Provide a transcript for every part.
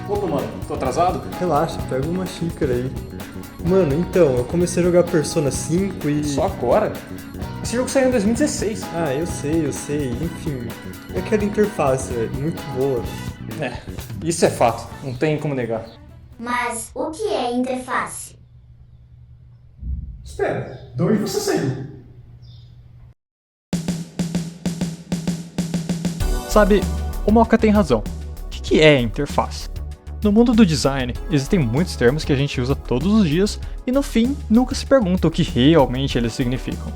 Opa, mano, tô atrasado? Relaxa, pega uma xícara aí. Mano, então, eu comecei a jogar Persona 5 e... Só agora? Esse jogo saiu em 2016. Ah, eu sei. Enfim, aquela interface é muito boa. É, isso é fato, não tem como negar. Mas o que é interface? Espera, de onde você saiu? Sabe, o Mocha tem razão. O que é interface? No mundo do design, existem muitos termos que a gente usa todos os dias e no fim, nunca se pergunta o que realmente eles significam.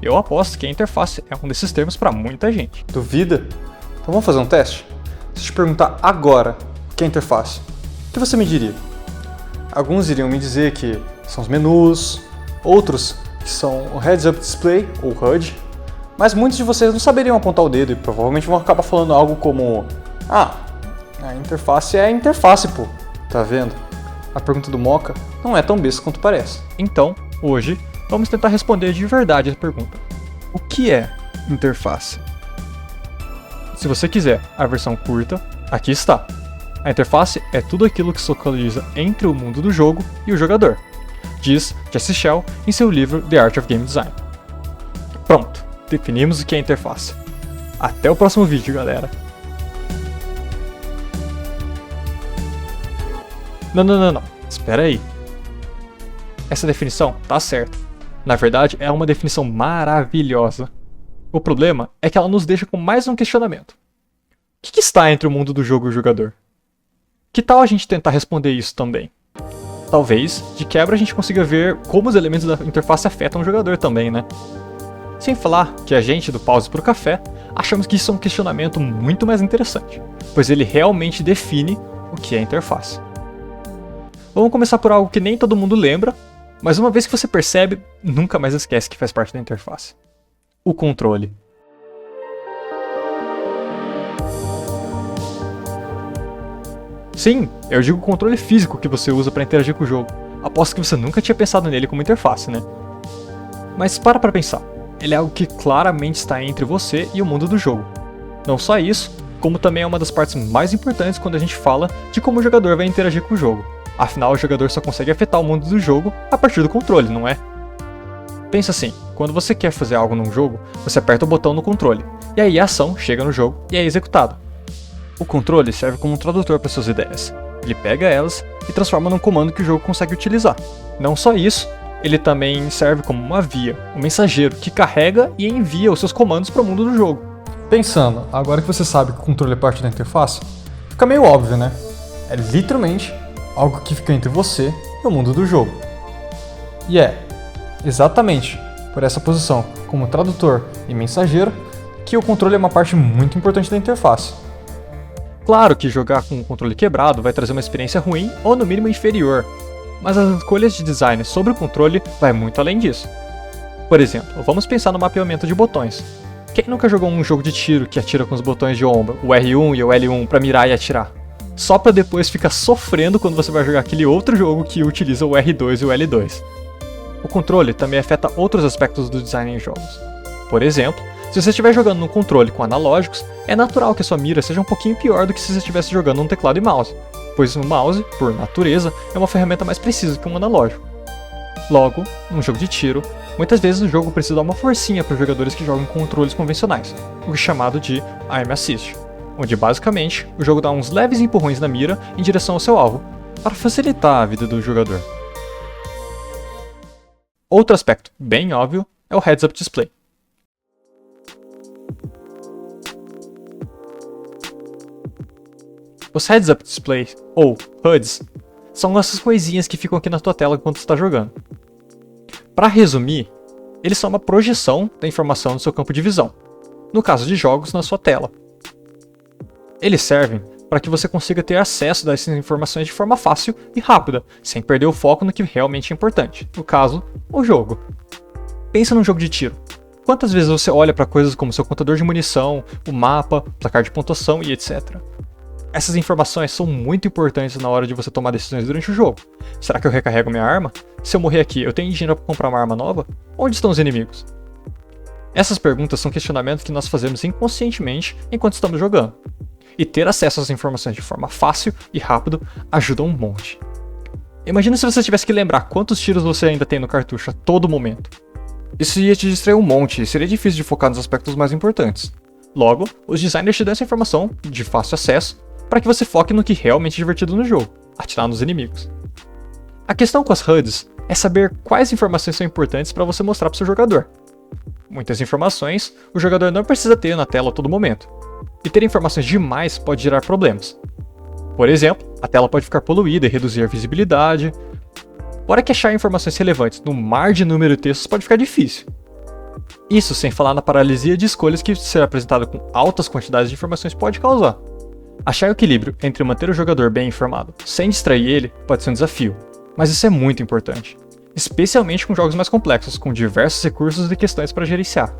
Eu aposto que a interface é um desses termos para muita gente. Duvida? Então vamos fazer um teste? Se eu te perguntar agora o que é interface, o que você me diria? Alguns iriam me dizer que são os menus, outros que são o Heads Up Display ou HUD, mas muitos de vocês não saberiam apontar o dedo e provavelmente vão acabar falando algo como: ah, a interface é a interface, pô, tá vendo? A pergunta do Mocha não é tão besta quanto parece. Então, hoje, vamos tentar responder de verdade a pergunta. O que é interface? Se você quiser a versão curta, aqui está. A interface é tudo aquilo que se localiza entre o mundo do jogo e o jogador, diz Jesse Shell em seu livro The Art of Game Design. Pronto, definimos o que é interface. Até o próximo vídeo, galera! Não, espera aí. Essa definição tá certa. Na verdade, é uma definição maravilhosa. O problema é que ela nos deixa com mais um questionamento. O que está entre o mundo do jogo e o jogador? Que tal a gente tentar responder isso também? Talvez, de quebra, a gente consiga ver como os elementos da interface afetam o jogador também, né? Sem falar que a gente, do Pause pro Café, achamos que isso é um questionamento muito mais interessante, pois ele realmente define o que é interface. Vamos começar por algo que nem todo mundo lembra, mas uma vez que você percebe, nunca mais esquece que faz parte da interface. O controle. Sim, eu digo o controle físico que você usa para interagir com o jogo. Aposto que você nunca tinha pensado nele como interface, né? Mas para pensar, ele é algo que claramente está entre você e o mundo do jogo. Não só isso, como também é uma das partes mais importantes quando a gente fala de como o jogador vai interagir com o jogo. Afinal, o jogador só consegue afetar o mundo do jogo a partir do controle, não é? Pensa assim, quando você quer fazer algo num jogo, você aperta o botão no controle, e aí a ação chega no jogo e é executada. O controle serve como um tradutor para suas ideias. Ele pega elas e transforma num comando que o jogo consegue utilizar. Não só isso, ele também serve como uma via, um mensageiro que carrega e envia os seus comandos para o mundo do jogo. Pensando, agora que você sabe que o controle é parte da interface, fica meio óbvio, né? É literalmente algo que fica entre você e o mundo do jogo. E é exatamente por essa posição como tradutor e mensageiro que o controle é uma parte muito importante da interface. Claro que jogar com o controle quebrado vai trazer uma experiência ruim ou no mínimo inferior, mas as escolhas de design sobre o controle vai muito além disso. Por exemplo, vamos pensar no mapeamento de botões. Quem nunca jogou um jogo de tiro que atira com os botões de ombro, o R1 e o L1 para mirar e atirar? Só para depois ficar sofrendo quando você vai jogar aquele outro jogo que utiliza o R2 e o L2. O controle também afeta outros aspectos do design em jogos. Por exemplo, se você estiver jogando num controle com analógicos, é natural que a sua mira seja um pouquinho pior do que se você estivesse jogando num teclado e mouse, pois o mouse, por natureza, é uma ferramenta mais precisa que um analógico. Logo, num jogo de tiro, muitas vezes o jogo precisa dar uma forcinha para os jogadores que jogam com controles convencionais, o que é chamado de aim assist, onde basicamente o jogo dá uns leves empurrões na mira em direção ao seu alvo, para facilitar a vida do jogador. Outro aspecto bem óbvio é o Heads Up Display. Os Heads Up Display, ou HUDs, são essas coisinhas que ficam aqui na tua tela enquanto você está jogando. Para resumir, eles são uma projeção da informação no seu campo de visão, no caso de jogos, na sua tela. Eles servem para que você consiga ter acesso a essas informações de forma fácil e rápida, sem perder o foco no que realmente é importante, no caso, o jogo. Pensa num jogo de tiro. Quantas vezes você olha para coisas como seu contador de munição, o mapa, placar de pontuação e etc. Essas informações são muito importantes na hora de você tomar decisões durante o jogo. Será que eu recarrego minha arma? Se eu morrer aqui, eu tenho dinheiro para comprar uma arma nova? Onde estão os inimigos? Essas perguntas são questionamentos que nós fazemos inconscientemente enquanto estamos jogando. e ter acesso às informações de forma fácil e rápido ajuda um monte. Imagina se você tivesse que lembrar quantos tiros você ainda tem no cartucho a todo momento. Isso ia te distrair um monte e seria difícil de focar nos aspectos mais importantes. Logo, os designers te dão essa informação de fácil acesso para que você foque no que realmente é divertido no jogo, atirar nos inimigos. A questão com as HUDs é saber quais informações são importantes para você mostrar para o seu jogador. Muitas informações o jogador não precisa ter na tela a todo momento, e ter informações demais pode gerar problemas. Por exemplo, a tela pode ficar poluída e reduzir a visibilidade. Fora que achar informações relevantes no mar de número de textos pode ficar difícil. Isso sem falar na paralisia de escolhas que ser apresentado com altas quantidades de informações pode causar. Achar o equilíbrio entre manter o jogador bem informado sem distrair ele pode ser um desafio, mas isso é muito importante, especialmente com jogos mais complexos, com diversos recursos e questões para gerenciar.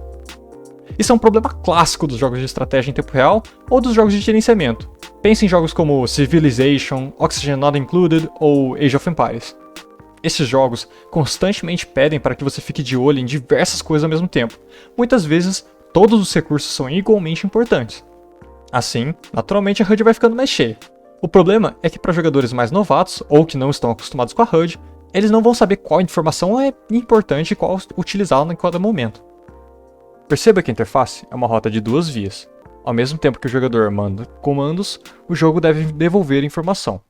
Isso é um problema clássico dos jogos de estratégia em tempo real ou dos jogos de gerenciamento. Pense em jogos como Civilization, Oxygen Not Included ou Age of Empires. Esses jogos constantemente pedem para que você fique de olho em diversas coisas ao mesmo tempo. Muitas vezes, todos os recursos são igualmente importantes. Assim, naturalmente a HUD vai ficando mais cheia. O problema é que para jogadores mais novatos, ou que não estão acostumados com a HUD, eles não vão saber qual informação é importante e qual utilizar em cada momento. Perceba que a interface é uma rota de duas vias. Ao mesmo tempo que o jogador manda comandos, o jogo deve devolver informação.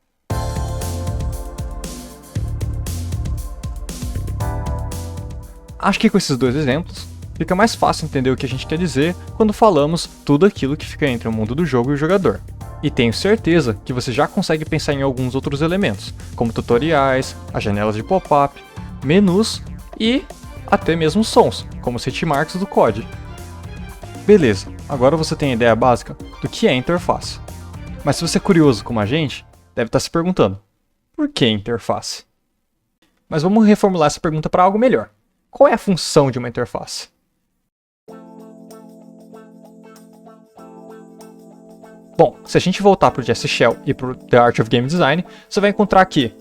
Acho que com esses dois exemplos, fica mais fácil entender o que a gente quer dizer quando falamos tudo aquilo que fica entre o mundo do jogo e o jogador. E tenho certeza que você já consegue pensar em alguns outros elementos, como tutoriais, as janelas de pop-up, menus e até mesmo sons, como os hitmarks do COD. Beleza, agora você tem a ideia básica do que é interface. Mas se você é curioso como a gente, deve estar se perguntando, por que interface? Mas vamos reformular essa pergunta para algo melhor. Qual é a função de uma interface? Bom, se a gente voltar para o Jesse Shell e para o The Art of Game Design, você vai encontrar que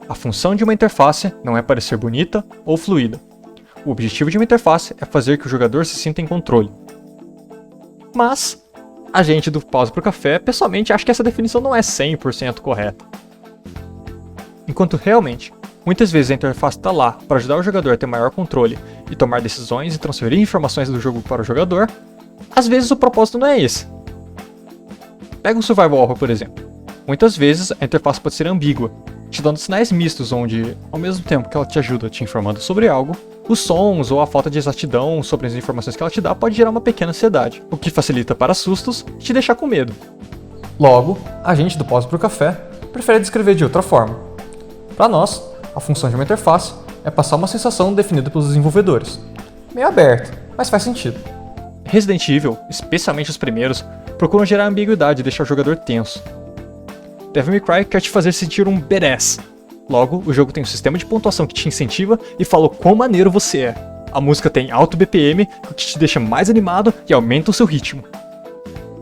a função de uma interface não é parecer bonita ou fluida. O objetivo de uma interface é fazer que o jogador se sinta em controle. Mas, a gente do Pause pro Café, pessoalmente, acha que essa definição não é 100% correta. Enquanto realmente, muitas vezes a interface está lá para ajudar o jogador a ter maior controle e tomar decisões e transferir informações do jogo para o jogador, às vezes o propósito não é esse. Pega um survival horror, por exemplo. Muitas vezes a interface pode ser ambígua, te dando sinais mistos onde, ao mesmo tempo que ela te ajuda te informando sobre algo, os sons ou a falta de exatidão sobre as informações que ela te dá pode gerar uma pequena ansiedade, o que facilita para sustos e te deixar com medo. Logo, a gente do Pause pro Café prefere descrever de outra forma. Para nós, a função de uma interface é passar uma sensação definida pelos desenvolvedores. Meio aberto, mas faz sentido. Resident Evil, especialmente os primeiros, procuram gerar ambiguidade e deixar o jogador tenso. Devil May Cry quer te fazer sentir um badass. Logo, o jogo tem um sistema de pontuação que te incentiva e fala o quão maneiro você é. A música tem alto BPM, o que te deixa mais animado e aumenta o seu ritmo.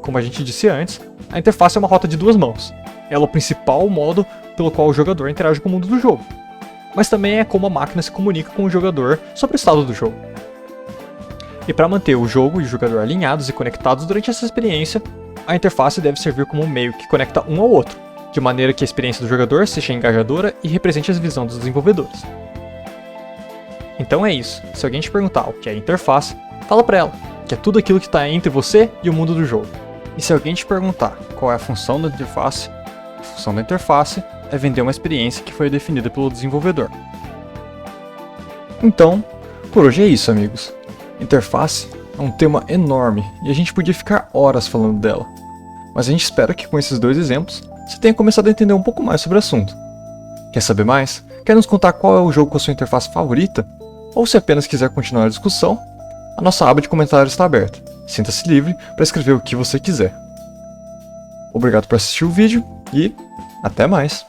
Como a gente disse antes, a interface é uma rota de duas mãos. Ela é o principal modo pelo qual o jogador interage com o mundo do jogo. Mas também é como a máquina se comunica com o jogador sobre o estado do jogo. E para manter o jogo e o jogador alinhados e conectados durante essa experiência, a interface deve servir como um meio que conecta um ao outro, de maneira que a experiência do jogador seja engajadora e represente a visão dos desenvolvedores. Então é isso, se alguém te perguntar o que é interface, fala pra ela que é tudo aquilo que está entre você e o mundo do jogo. E se alguém te perguntar qual é a função da interface, a função da interface é vender uma experiência que foi definida pelo desenvolvedor. Então, por hoje é isso, amigos. Interface é um tema enorme e a gente podia ficar horas falando dela. Mas a gente espera que com esses dois exemplos, você tenha começado a entender um pouco mais sobre o assunto. Quer saber mais? Quer nos contar qual é o jogo com a sua interface favorita? Ou se apenas quiser continuar a discussão, a nossa aba de comentários está aberta. Sinta-se livre para escrever o que você quiser. Obrigado por assistir o vídeo e até mais!